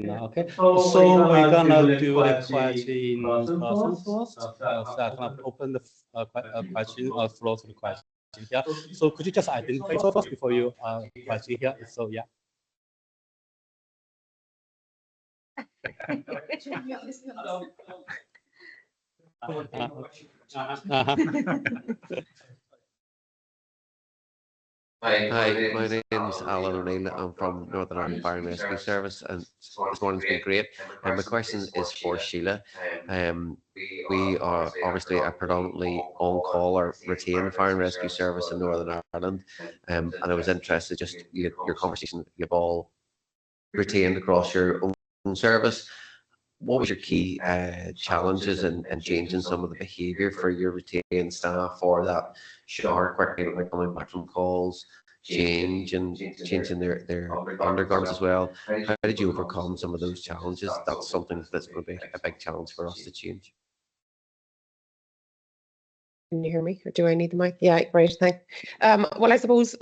Okay, so we're gonna do a question first. So I can open the question floor to the question here. So could you just identify yourself first before you question here? So yeah. Hi, my name's Alan O'Neill. I'm from Northern Ireland Fire and Rescue Service, and this morning's been great. And my question is for Sheila. We are obviously a predominantly on-call or retained fire and rescue service in Northern Ireland, and I was interested just your conversation. You've all retained across your own service. What was your key challenges and changing some of the behaviour for your retained staff for that shower quickly when coming back from calls, changing their undergarments as well? How did you overcome some of those challenges? That's something that's going to be a big challenge for us to change. Can you hear me, or do I need the mic? Yeah, great, thanks. Well, I suppose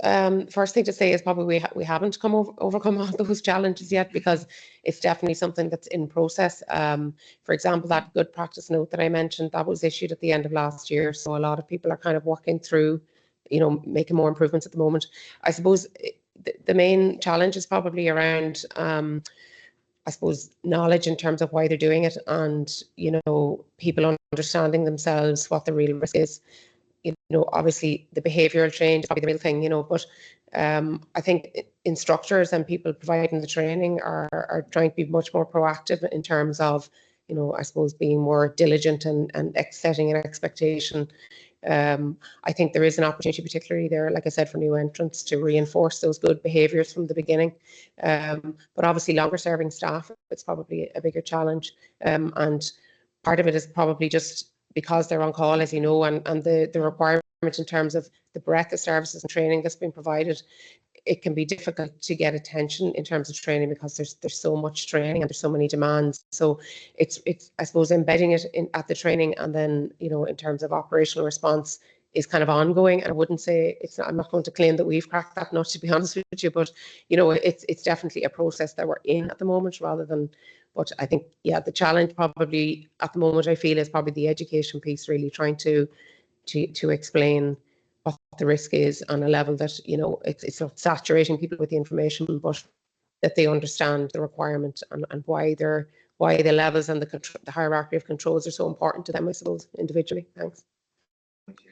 first thing to say is probably we haven't overcome all those challenges yet, because it's definitely something that's in process. For example, that good practice note that I mentioned, that was issued at the end of last year, so a lot of people are kind of working through, making more improvements at the moment. I suppose the main challenge is probably around I suppose knowledge in terms of why they're doing it, and people understanding themselves what the real risk is. Obviously the behavioural change is probably the real thing, but I think instructors and people providing the training are trying to be much more proactive in terms of, I suppose being more diligent and setting an expectation. I think there is an opportunity, particularly there, like I said, for new entrants to reinforce those good behaviours from the beginning. But obviously longer serving staff, it's probably a bigger challenge. And part of it is probably just because they're on call, as you know, and the requirement in terms of the breadth of services and training that's been provided. It can be difficult to get attention in terms of training because there's so much training and there's so many demands. So it's I suppose embedding it at the training, and then in terms of operational response is kind of ongoing. And I wouldn't say I'm not going to claim that we've cracked that nut, to be honest with you, but it's definitely a process that we're in at the moment rather than. But I think the challenge probably at the moment, I feel, is probably the education piece, really trying to explain what the risk is on a level that it's not saturating people with the information, but that they understand the requirement and why the levels and the hierarchy of controls are so important to them, I suppose, individually. Thanks. Thank you.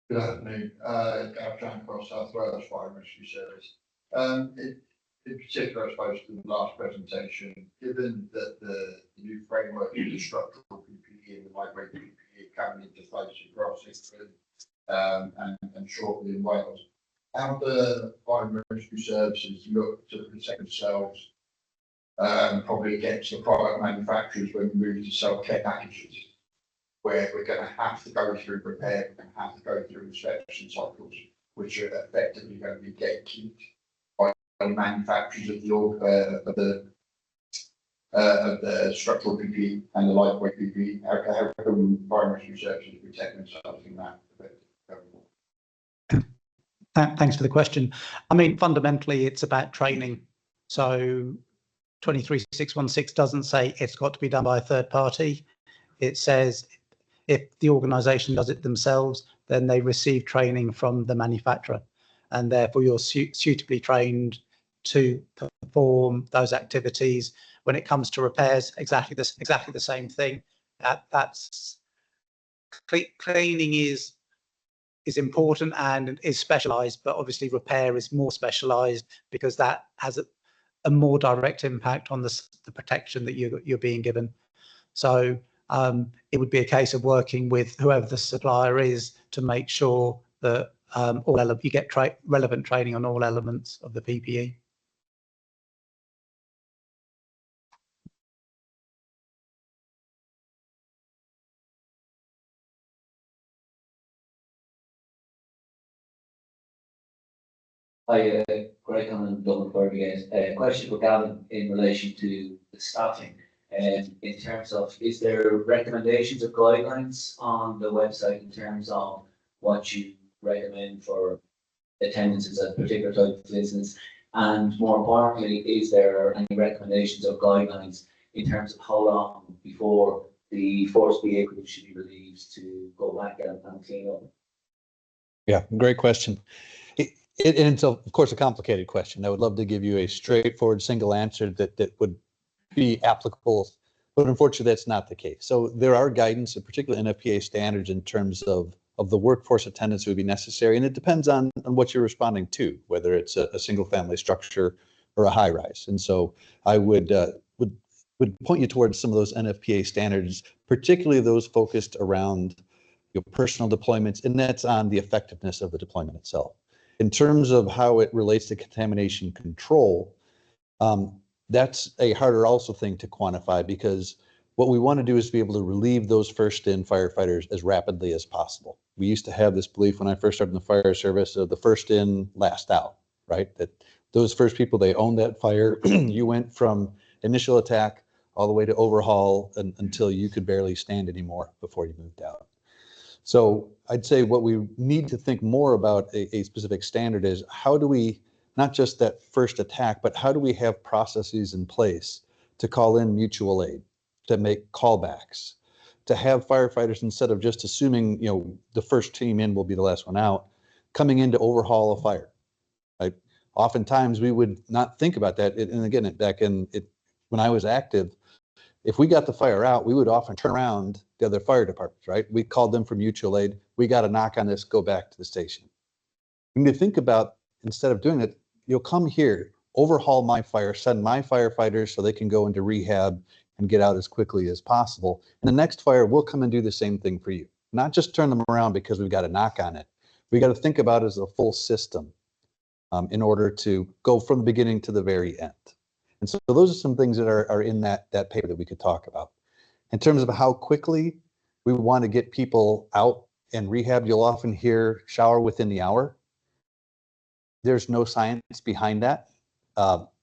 Good afternoon. Gav Jankos, South Wales Fire and Rescue Service. In particular, I suppose, to the last presentation, given that the new framework of the structural PPE and the lightweight PPE coming into place across England and shortly in Wales, how do fire and rescue services look to protect themselves, probably against the product manufacturers when we move to self-care packages, where we're going to have to go through repair, we're going to have to go through inspection cycles, which are effectively going to be gatekeeped by the manufacturers of the structural PPE and the lightweight PPE. How can fire and rescue services protect themselves in that? Thanks for the question. I mean, fundamentally, it's about training. So 23616 doesn't say it's got to be done by a third party. It says if the organisation does it themselves, then they receive training from the manufacturer, and therefore you're suitably trained to perform those activities. When it comes to repairs, exactly the same thing. That's cleaning is important and is specialised, but obviously repair is more specialised because that has a more direct impact on the protection that you're being given. So it would be a case of working with whoever the supplier is to make sure that you get relevant training on all elements of the PPE. Hi, Greg Conlon, Dublin Fire Brigade. Question for Gavin in relation to the staffing. In terms of, is there recommendations or guidelines on the website in terms of what you recommend for attendances at a particular type of business? And more importantly, is there any recommendations or guidelines in terms of how long before the forced BA crew should be relieved to go back and clean up? Yeah, great question. It's of course a complicated question. I would love to give you a straightforward single answer that would be applicable, but unfortunately that's not the case. So there are guidance, in particular NFPA standards, in terms of the workforce attendance that would be necessary, and it depends on what you're responding to, whether it's a single family structure or a high rise. And so I would point you towards some of those NFPA standards, particularly those focused around your personal deployments, and that's on the effectiveness of the deployment itself. In terms of how it relates to contamination control, that's a harder also thing to quantify, because what we want to do is be able to relieve those first in firefighters as rapidly as possible. We used to have this belief when I first started in the fire service of the first in, last out, right? That those first people, they owned that fire. You went from initial attack all the way to overhaul until you could barely stand anymore before you moved out. So I'd say what we need to think more about a specific standard is, how do we, not just that first attack, but how do we have processes in place to call in mutual aid, to make callbacks, to have firefighters, instead of just assuming, you know, the first team in will be the last one out, coming in to overhaul a fire, right? Oftentimes we would not think about that. And again, back in it, when I was active, if we got the fire out, we would often turn around the other fire departments, right? We called them for mutual aid. We got a knock on this, go back to the station. When you think about, instead of doing it, you'll come here, overhaul my fire, send my firefighters so they can go into rehab and get out as quickly as possible. And the next fire will come and do the same thing for you. Not just turn them around because we've got a knock on it. We got to think about it as a full system in order to go from the beginning to the very end. And so those are some things that are in that paper that we could talk about. In terms of how quickly we want to get people out and rehab, you'll often hear shower within the hour. There's no science behind that.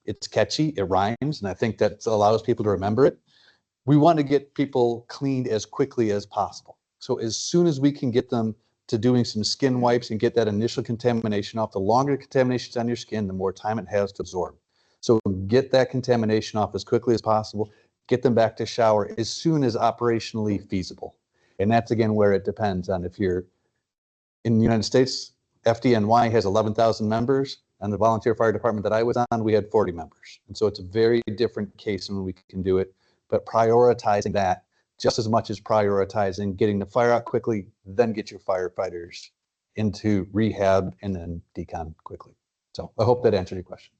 It's catchy, it rhymes, and I think that allows people to remember it. We want to get people cleaned as quickly as possible. So as soon as we can get them to doing some skin wipes and get that initial contamination off, the longer the contamination's on your skin, the more time it has to absorb. So get that contamination off as quickly as possible, get them back to shower as soon as operationally feasible. And that's again where it depends on, if you're in the United States, FDNY has 11,000 members, and the volunteer fire department that I was on, we had 40 members. And so it's a very different case when we can do it, but prioritizing that just as much as prioritizing getting the fire out quickly, then get your firefighters into rehab and then decon quickly. So I hope that answered your question.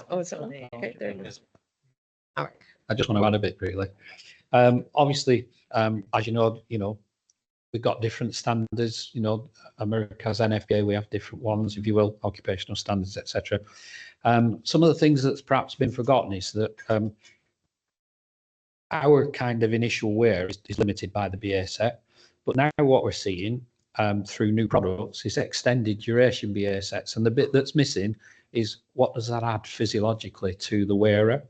Oh, so, okay, there it is. All right. I just want to add a bit really. Obviously, as you know, we've got different standards. You know, America's NFPA, we have different ones, if you will, occupational standards, etc. Some of the things that's perhaps been forgotten is that our kind of initial wear is limited by the BA set, but now what we're seeing through new products is extended duration BA sets, and the bit that's missing is, what does that add physiologically to the wearer?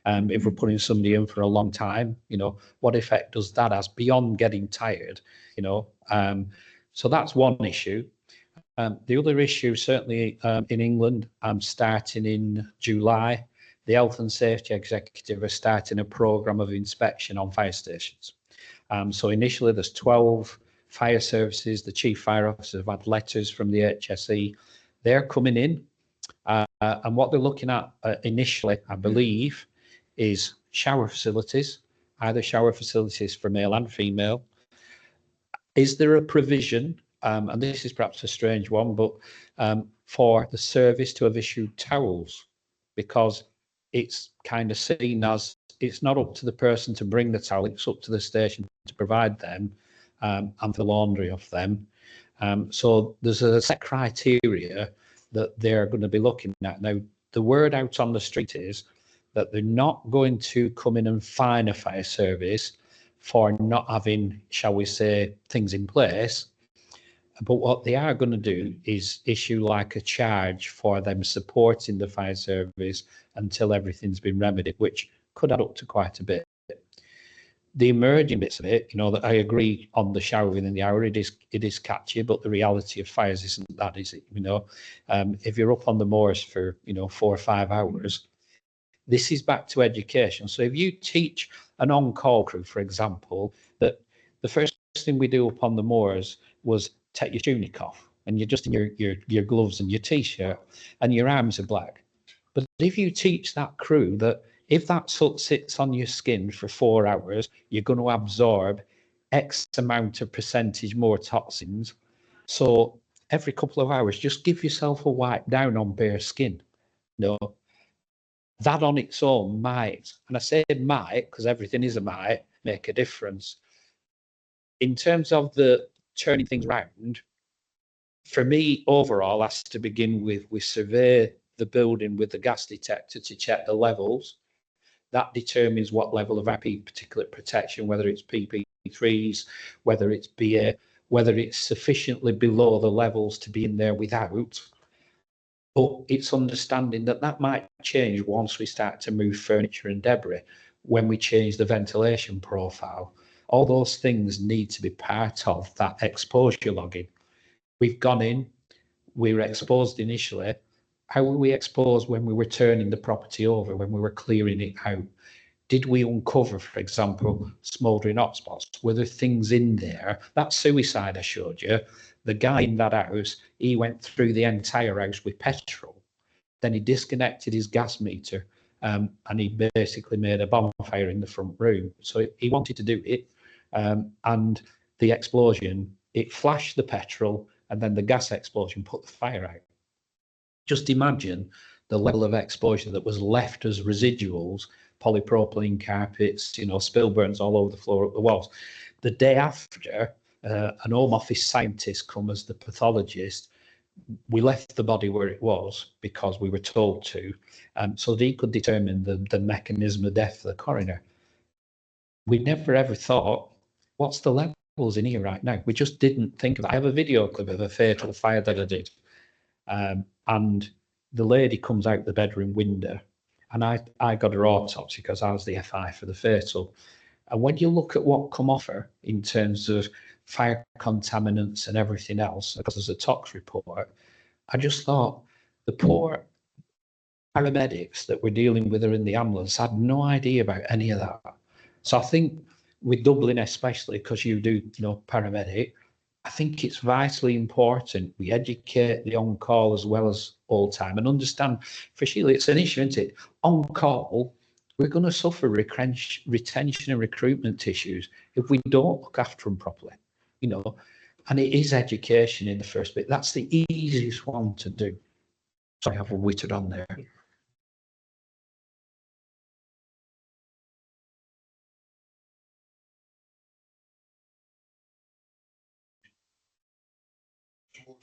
If we're putting somebody in for a long time, you know, what effect does that have beyond getting tired, you know? So that's one issue. The other issue, certainly in England, starting in July, the Health and Safety Executive are starting a programme of inspection on fire stations. So initially there's 12 fire services. The chief fire officers have had letters from the HSE. They're coming in, and what they're looking at initially, I believe, is shower facilities, either shower facilities for male and female. Is there a provision, and this is perhaps a strange one, but for the service to have issued towels, because it's kind of seen as, it's not up to the person to bring the towel, it's up to the station to provide them and the laundry of them. So there's a set criteria that they're going to be looking at. Now, the word out on the street is that they're not going to come in and fine a fire service for not having, shall we say, things in place, But what they are going to do is issue like a charge for them supporting the fire service until everything's been remedied, which could add up to quite a bit. The emerging bits of it, that I agree on the shower within the hour, it is catchy, but the reality of fires isn't that, is it? If you're up on the moors for 4 or 5 hours, this is back to education. So if you teach an on-call crew, for example, that the first thing we do up on the moors was take your tunic off, and you're just in your gloves and your t-shirt, and your arms are black. But if you teach that crew that if that soot sits on your skin for 4 hours, you're going to absorb X amount of percentage more toxins. So every couple of hours, just give yourself a wipe down on bare skin. That on its own might, and I say might because everything is a might, make a difference. In terms of the turning things around, for me, overall, has to begin with, we survey the building with the gas detector to check the levels. That determines what level of IP particulate protection, whether it's PP3s, whether it's BA, whether it's sufficiently below the levels to be in there without. But it's understanding that might change once we start to move furniture and debris, when we change the ventilation profile. All those things need to be part of that exposure logging. We've gone in, we were exposed initially. How were we exposed when we were turning the property over, when we were clearing it out? Did we uncover, for example, smouldering hotspots? Were there things in there? That suicide I showed you, the guy in that house, he went through the entire house with petrol. Then he disconnected his gas meter, and he basically made a bonfire in the front room. So he wanted to do it, and the explosion, it flashed the petrol, and then the gas explosion put the fire out. Just imagine the level of exposure that was left as residuals, polypropylene carpets, spill burns all over the floor, up the walls. The day after, an Home Office scientist come as the pathologist. We left the body where it was because we were told to, so that he could determine the mechanism of death for the coroner. We never ever thought, what's the levels in here right now? We just didn't think of that. I have a video clip of a fatal fire that I did. And the lady comes out the bedroom window, and I got her autopsy because I was the FI for the fatal. And when you look at what come off her in terms of fire contaminants and everything else, because there's a tox report, I just thought the poor paramedics that were dealing with her in the ambulance had no idea about any of that. So I think with Dublin, especially because you do, paramedic, I think it's vitally important we educate the on-call as well as all-time and understand, for Sheila, it's an issue, isn't it? On-call, we're going to suffer retention and recruitment issues if we don't look after them properly, and it is education in the first bit. That's the easiest one to do. Sorry, I've wittered on there.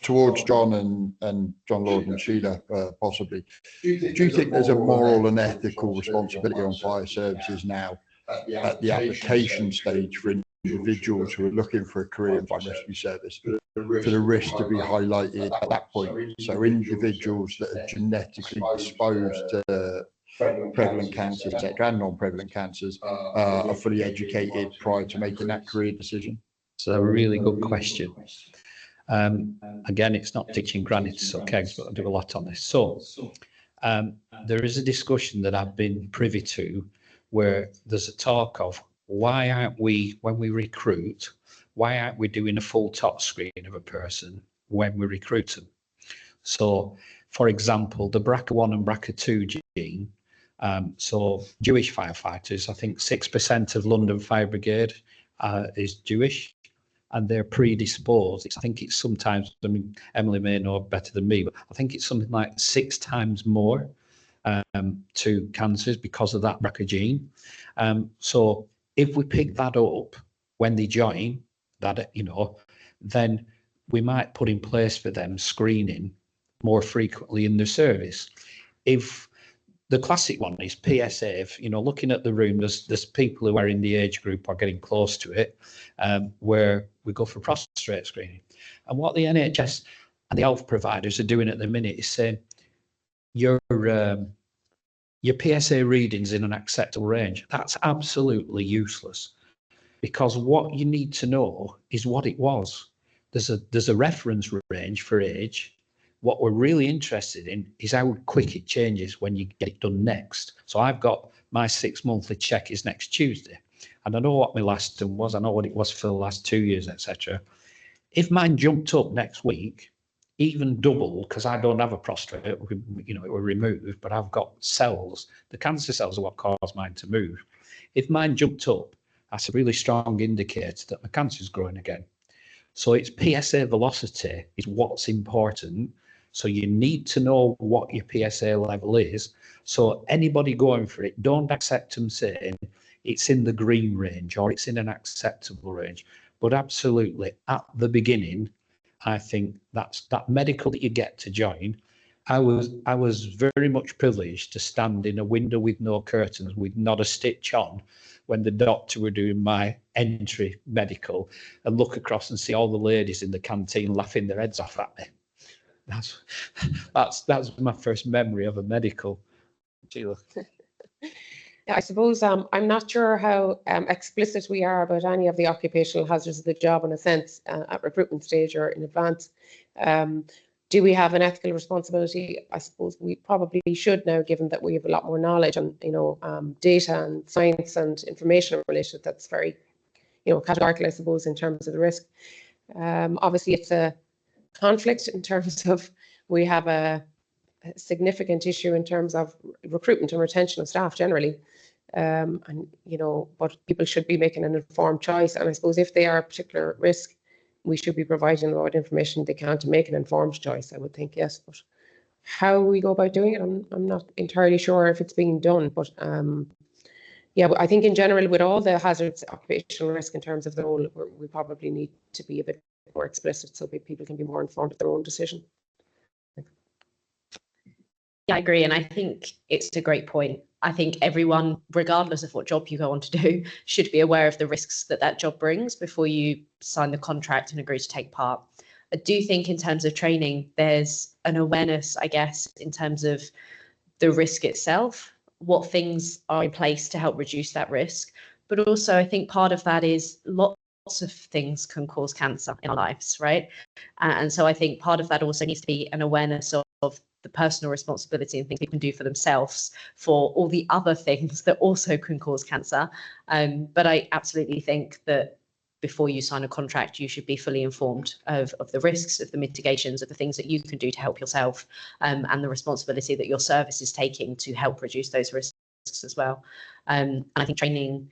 Towards John and John Lord and Sheila, possibly. Do you think there's a moral and ethical responsibility on fire services now at the application stage for individuals who are looking for a career in fire rescue service, for the risk to be highlighted at that point? So individuals that are genetically exposed to prevalent cancers, etc., and non-prevalent cancers, are fully educated prior to making that career decision? It's a really good question. Again, it's not teaching granny to suck eggs, but I do a lot on this. So there is a discussion that I've been privy to where there's a talk of why aren't we, when we recruit, why aren't we doing a full tox screen of a person when we recruit them? So, for example, the BRCA1 and BRCA2 gene, so Jewish firefighters, I think 6% of London Fire Brigade is Jewish. And they're predisposed. I think it's sometimes, Emily may know better than me, but I think it's something like 6 times more to cancers because of that BRCA gene. So if we pick that up when they join, that then we might put in place for them screening more frequently in their service. If the classic one is PSA, if, looking at the room, there's people who are in the age group or getting close to it, where we go for prostate straight screening. And what the NHS and the health providers are doing at the minute is saying your PSA readings in an acceptable range. That's absolutely useless, because what you need to know is what it was. There's a reference range for age. What we're really interested in is how quick it changes when you get it done next. So I've got my 6 monthly check is next Tuesday, and I know what my last one was. I know what it was for the last 2 years, etc. If mine jumped up next week, even double, because I don't have a prostate, it were removed, but I've got cells. The cancer cells are what cause mine to move. If mine jumped up, that's a really strong indicator that my cancer is growing again. So it's PSA velocity is what's important. So you need to know what your PSA level is. So anybody going for it, don't accept them saying it's in the green range or it's in an acceptable range. But absolutely, at the beginning, I think that's that medical that you get to join. I was very much privileged to stand in a window with no curtains, with not a stitch on, when the doctor were doing my entry medical, and look across and see all the ladies in the canteen laughing their heads off at me. That's my first memory of a medical. Sheila. Yeah, I suppose I'm not sure how explicit we are about any of the occupational hazards of the job in a sense at recruitment stage or in advance. Do we have an ethical responsibility? I suppose we probably should now, given that we have a lot more knowledge and data and science and information related. That's very categorical, I suppose, in terms of the risk. Obviously, it's a conflict in terms of we have a significant issue in terms of recruitment and retention of staff generally. But people should be making an informed choice. And I suppose if they are a particular risk, we should be providing them what information they can to make an informed choice, I would think, yes. But how we go about doing it, I'm not entirely sure if it's being done. But but I think in general, with all the hazards, occupational risk in terms of the role, we probably need to be a bit more explicit so people can be more informed of their own decision. Yeah, I agree. And I think it's a great point. I think everyone, regardless of what job you go on to do, should be aware of the risks that job brings before you sign the contract and agree to take part. I do think in terms of training, there's an awareness, I guess, in terms of the risk itself, what things are in place to help reduce that risk. But also, I think part of that is lots of things can cause cancer in our lives, right? And so I think part of that also needs to be an awareness of the personal responsibility and things people can do for themselves for all the other things that also can cause cancer. But I absolutely think that before you sign a contract, you should be fully informed of the risks, of the mitigations, of the things that you can do to help yourself, and the responsibility that your service is taking to help reduce those risks as well. And I think training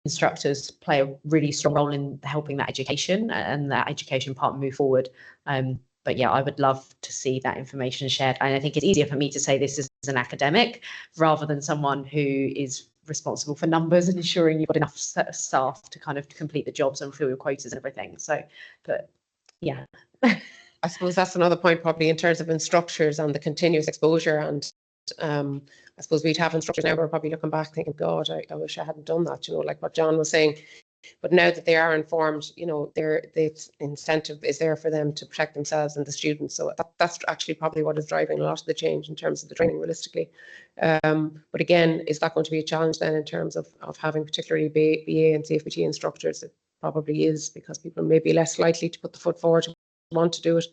instructors play a really strong role in helping that education and that education part move forward. But yeah, I would love to see that information shared. And I think it's easier for me to say this as an academic rather than someone who is responsible for numbers and ensuring you've got enough staff to kind of complete the jobs and fill your quotas and everything. So, but yeah. I suppose that's another point probably in terms of instructors and the continuous exposure. And I suppose we'd have instructors now, we're probably looking back thinking, God, I wish I hadn't done that, like what John was saying. But now that they are informed, the incentive is there for them to protect themselves and the students. So that's actually probably what is driving a lot of the change in terms of the training realistically. But again, is that going to be a challenge then in terms of having particularly BA and CFPT instructors? It probably is, because people may be less likely to put the foot forward to want to do it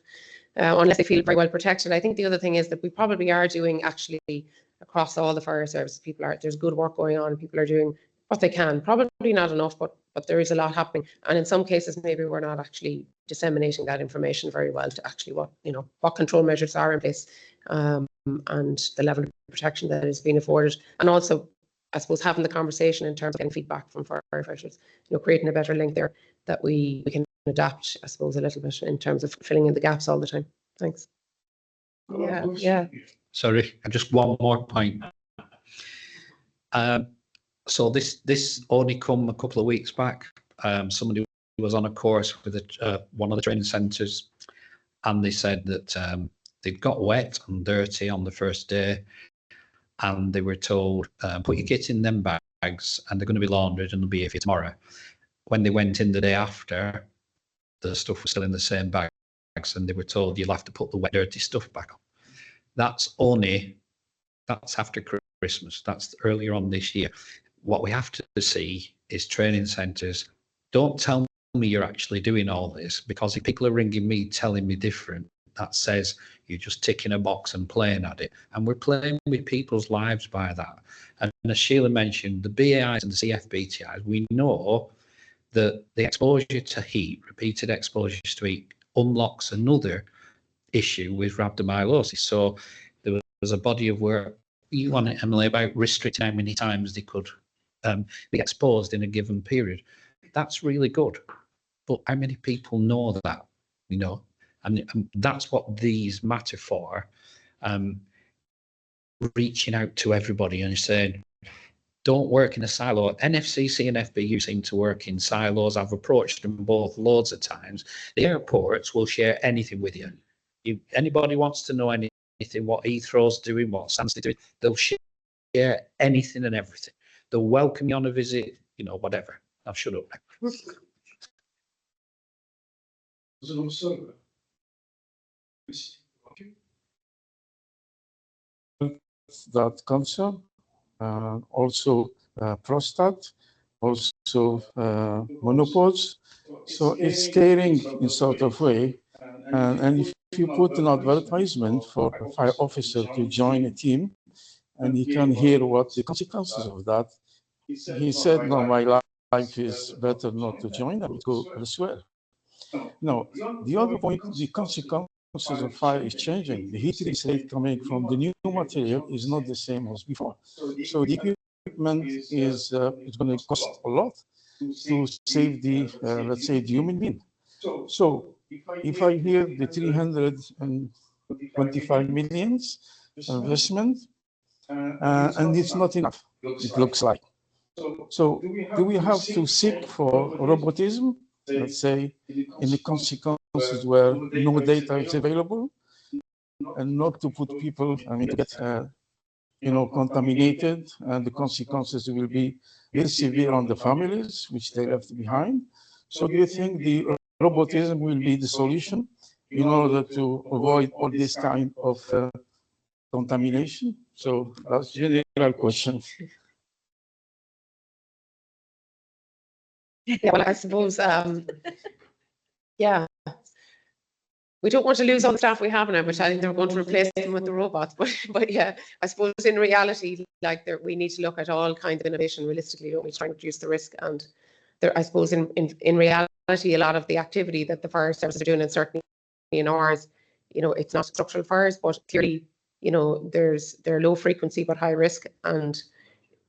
unless they feel very well protected. I think the other thing is that we probably are doing actually across all the fire services, there's good work going on, people are doing what they can, probably not enough, but there is a lot happening. And in some cases, maybe we're not actually disseminating that information very well to actually what control measures are in place, and the level of protection that is being afforded. And also, I suppose, having the conversation in terms of getting feedback from firefighters, creating a better link there that we can adapt, I suppose, a little bit in terms of filling in the gaps all the time. Thanks. Yeah. Sorry, just one more point. So this only come a couple of weeks back. Somebody was on a course with one of the training centres, and they said that they'd got wet and dirty on the first day, and they were told, put your kit in them bags and they're going to be laundered and they'll be here for you tomorrow. When they went in the day after, the stuff was still in the same bags, and they were told you'll have to put the wet, dirty stuff back on. That's after Christmas. That's earlier on this year. What we have to see is training centres. Don't tell me you're actually doing all this, because if people are ringing me telling me different, that says you're just ticking a box and playing at it. And we're playing with people's lives by that. And as Sheila mentioned, the BAIs and the CFBTIs, we know that the exposure to heat, repeated exposures to heat, unlocks another issue with rhabdomyolysis. So there was a body of work, you want it, Emily, about restricting how many times they could be exposed in a given period. That's really good. But how many people know that, you know? And that's what these matter for, reaching out to everybody and saying, don't work in a silo. NFCC and FBU seem to work in silos. I've approached them both loads of times. The airports will share anything with you. If anybody wants to know anything, what Heathrow's doing, what Stansted doing, they'll share anything and everything. They'll welcome you on a visit, you know, whatever. I'll shut up now. That cancer, also prostate, also menopause. So it's caring in sort of way. And if you put an advertisement for a fire officer to join a team, and he can hear what the consequences of that, he said, no, my life is better not to join them, go elsewhere. Now, the other point, the consequences of fire is changing. The heat rate coming from the new material is not the same as before. So the equipment is going to cost a lot to save the, let's say, the human being. So if I hear the 325 millions investment, and it's not enough, it looks like. So do we have to seek for robotism, let's say, in the consequences where no data is available, and not to put people, I mean, to get, contaminated, and the consequences will be very severe on the families which they left behind. So do you think the robotism will be the solution in order to avoid all this kind of contamination? So that's a general question. Yeah, well, I suppose, yeah, we don't want to lose all the staff we have now, which I think they're going to replace them with the robots. But yeah, I suppose in reality, like we need to look at all kinds of innovation realistically, don't we, trying to reduce the risk. And there, I suppose in reality, a lot of the activity that the fire services are doing, and certainly in ours, it's not structural fires, but clearly, they're low frequency but high risk. And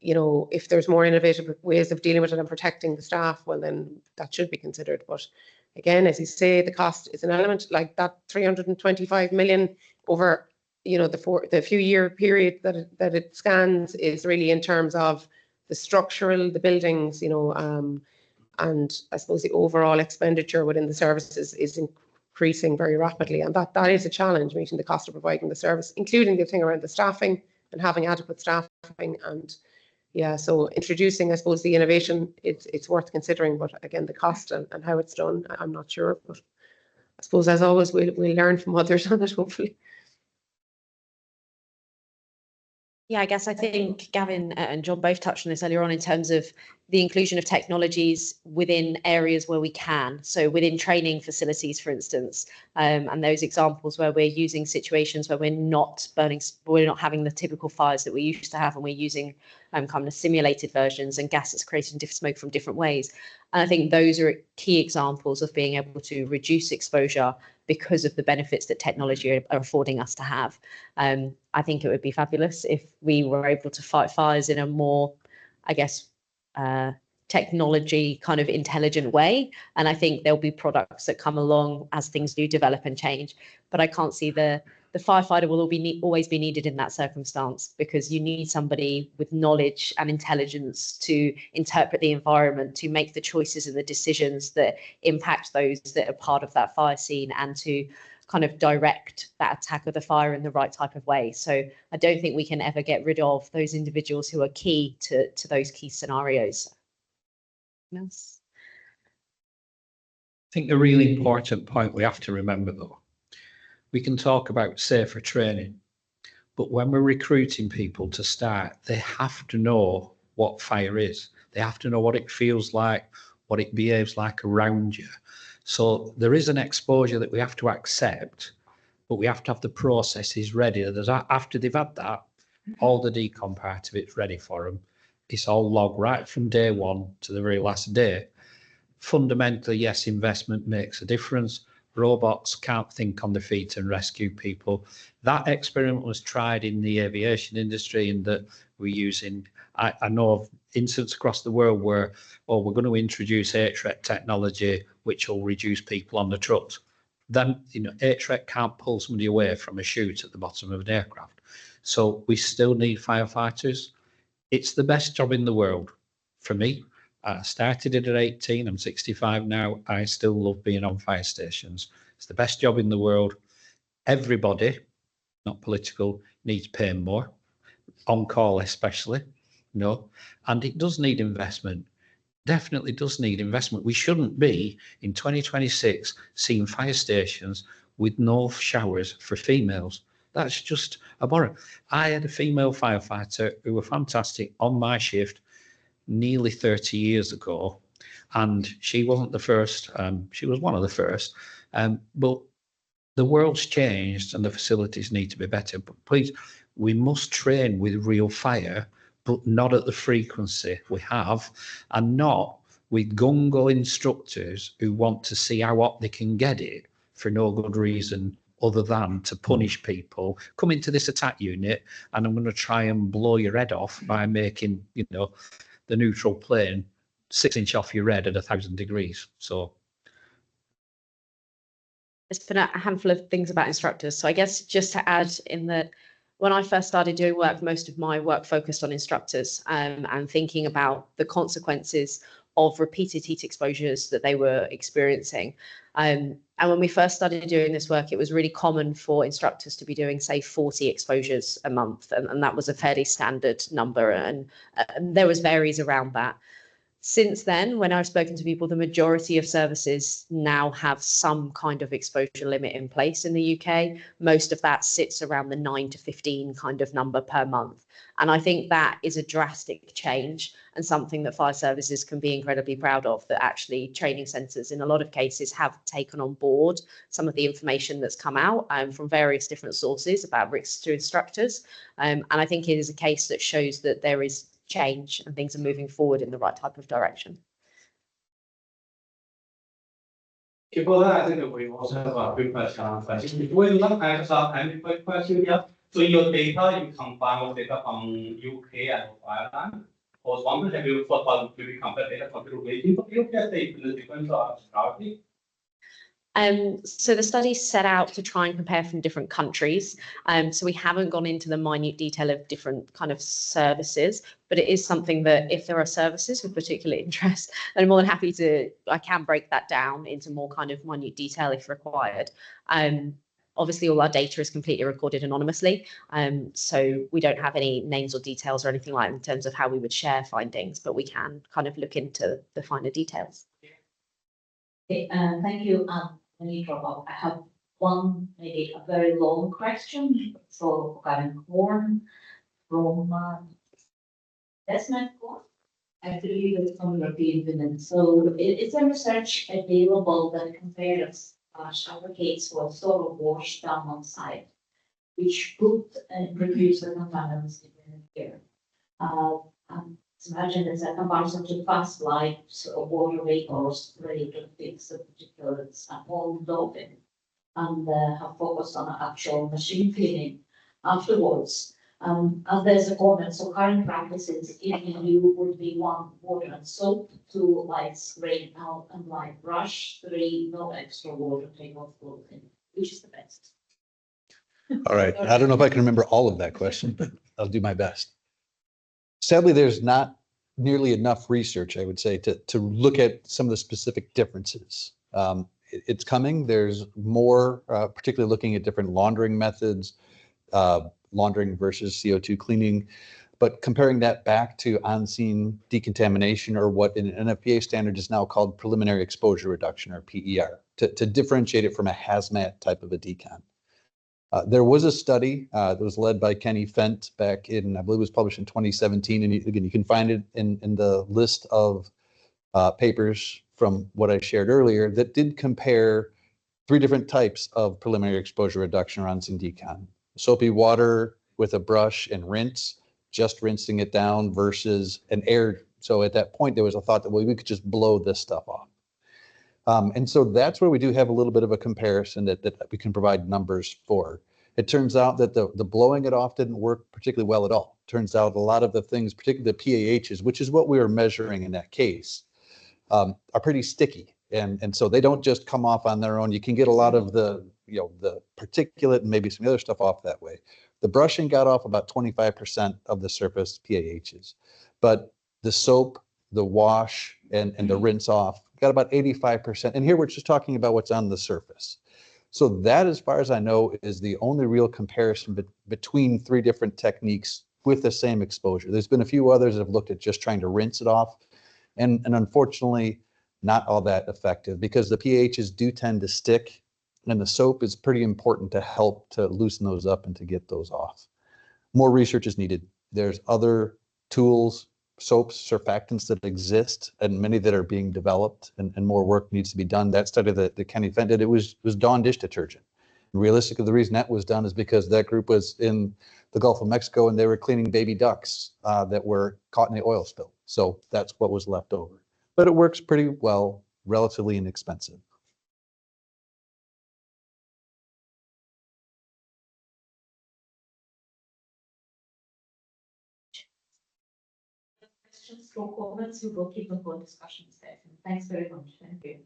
if there's more innovative ways of dealing with it and protecting the staff, well, then that should be considered. But again, as you say, the cost is an element. Like that 325 million over, the few year period that it scans is really in terms of the structural, the buildings, and I suppose the overall expenditure within the services is increasing very rapidly. And that is a challenge, meeting the cost of providing the service, including the thing around the staffing and having adequate staffing. And yeah, so introducing, I suppose, the innovation, it's worth considering, but again, the cost and how it's done, I'm not sure. But I suppose, as always, we'll learn from others on it, hopefully. Yeah, I guess I think Gavin and John both touched on this earlier on in terms of the inclusion of technologies within areas where we can. So within training facilities, for instance, and those examples where we're using situations where we're not having the typical fires that we used to have, and we're using kind of simulated versions, and gas that's creating smoke from different ways. And I think those are key examples of being able to reduce exposure because of the benefits that technology are affording us to have. I think it would be fabulous if we were able to fight fires in a more, I guess, technology kind of intelligent way. And I think there'll be products that come along as things do develop and change. But I can't see the firefighter will always be needed in that circumstance, because you need somebody with knowledge and intelligence to interpret the environment, to make the choices and the decisions that impact those that are part of that fire scene, and to kind of direct that attack of the fire in the right type of way. So I don't think we can ever get rid of those individuals who are key to those key scenarios. Yes. think a really important point we have to remember though, we can talk about safer training, but when we're recruiting people to start, they have to know what fire is. They have to know what it feels like, what it behaves like around you. So there is an exposure that we have to accept, but we have to have the processes ready. After they've had that, all the decom part of it's ready for them. It's all logged right from day one to the very last day. Fundamentally, yes, investment makes a difference. Robots can't think on their feet and rescue people. That experiment was tried in the aviation industry, in that we're using, I know of instances across the world where, oh, we're going to introduce HREC technology, which will reduce people on the trucks. Then, you know, HREC can't pull somebody away from a chute at the bottom of an aircraft. So we still need firefighters. It's the best job in the world for me. I started it at 18, I'm 65 now. I still love being on fire stations. It's the best job in the world. Everybody, not political, needs paying more, on call especially, no. And it does need investment, definitely does need investment. We shouldn't be in 2026 seeing fire stations with no showers for females. That's just a bother. I had a female firefighter who were fantastic on my shift nearly 30 years ago, and she wasn't the first, she was one of the first, but the world's changed and the facilities need to be better. But please, we must train with real fire, but not at the frequency we have, and not with gung-ho instructors who want to see how up they can get it for no good reason other than to punish people. Come into this attack unit and I'm going to try and blow your head off by making, you know, the neutral plane 6 inch off your head at 1,000 degrees. So there's been a handful of things about instructors. So I guess just to add in that, when I first started doing work, most of my work focused on instructors and thinking about the consequences of repeated heat exposures that they were experiencing. And when we first started doing this work, it was really common for instructors to be doing, say, 40 exposures a month. And that was a fairly standard number. And there was varies around that. Since then, when I've spoken to people, the majority of services now have some kind of exposure limit in place in the UK. Most of that sits around the 9 to 15 kind of number per month. And I think that is a drastic change and something that fire services can be incredibly proud of, that actually training centres in a lot of cases have taken on board some of the information that's come out from various different sources about risks to instructors. And I think it is a case that shows that there is change and things are moving forward in the right type of direction. Before that, I think we also have a quick question. Before you look at any quick question here. So your data, you combine with data from UK and Ireland. I was wondering if you thought maybe compare data from the UK state in the difference of security. So the study set out to try and compare from different countries. So we haven't gone into the minute detail of different kind of services, but it is something that if there are services with particular interest, I'm more than happy to, I can break that down into more kind of minute detail if required. Obviously, all our data is completely recorded anonymously. So we don't have any names or details or anything like that in terms of how we would share findings, but we can kind of look into the finer details. Okay, thank you. When you drop off, I have one, maybe a very long question for Karen Horn from Desmond Corn. I believe it's from European Union. So is there research available that compares shower gates for solar wash down on site, which could reduce the contaminants in the air? Imagine it's a comparison to fast lights or water vapors ready to fix the particulates at home building, and have focused on actual machine cleaning afterwards. And there's a comment, so current practices in EU would be 1, water and soap, 2, light spray out and light brush, 3, no extra water, take off clothing. Which is the best? All right. I don't know if I can remember all of that question, but I'll do my best. Sadly, there's not nearly enough research, I would say, to look at some of the specific differences. It's coming. There's more, particularly looking at different laundering methods, laundering versus CO2 cleaning. But comparing that back to on-scene decontamination, or what in an NFPA standard is now called preliminary exposure reduction, or PER, to differentiate it from a hazmat type of a decon. There was a study that was led by Kenny Fent back in, I believe it was published in 2017. And again, you can find it in the list of papers from what I shared earlier that did compare 3 different types of preliminary exposure reduction or on-scene decon. Soapy water with a brush and rinse, just rinsing it down, versus an air. So at that point, there was a thought that, well, we could just blow this stuff off. And so that's where we do have a little bit of a comparison that we can provide numbers for. It turns out that the blowing it off didn't work particularly well at all. Turns out a lot of the things, particularly the PAHs, which is what we were measuring in that case, are pretty sticky. And so they don't just come off on their own. You can get a lot of the particulate and maybe some other stuff off that way. The brushing got off about 25% of the surface PAHs, but the soap, the wash, and the rinse off got about 85%. And here we're just talking about what's on the surface. So that, as far as I know, is the only real comparison between 3 different techniques with the same exposure. There's been a few others that have looked at just trying to rinse it off, and unfortunately not all that effective, because the pHs do tend to stick, and the soap is pretty important to help to loosen those up and to get those off. More research is needed. There's other tools, soaps, surfactants that exist, and many that are being developed, and more work needs to be done. That study that Kenny Fent did, it was Dawn dish detergent. And realistically, the reason that was done is because that group was in the Gulf of Mexico, and they were cleaning baby ducks that were caught in the oil spill. So that's what was left over. But it works pretty well, relatively inexpensive. Questions or comments, we will keep the whole discussion safe. Thanks very much. Thank you.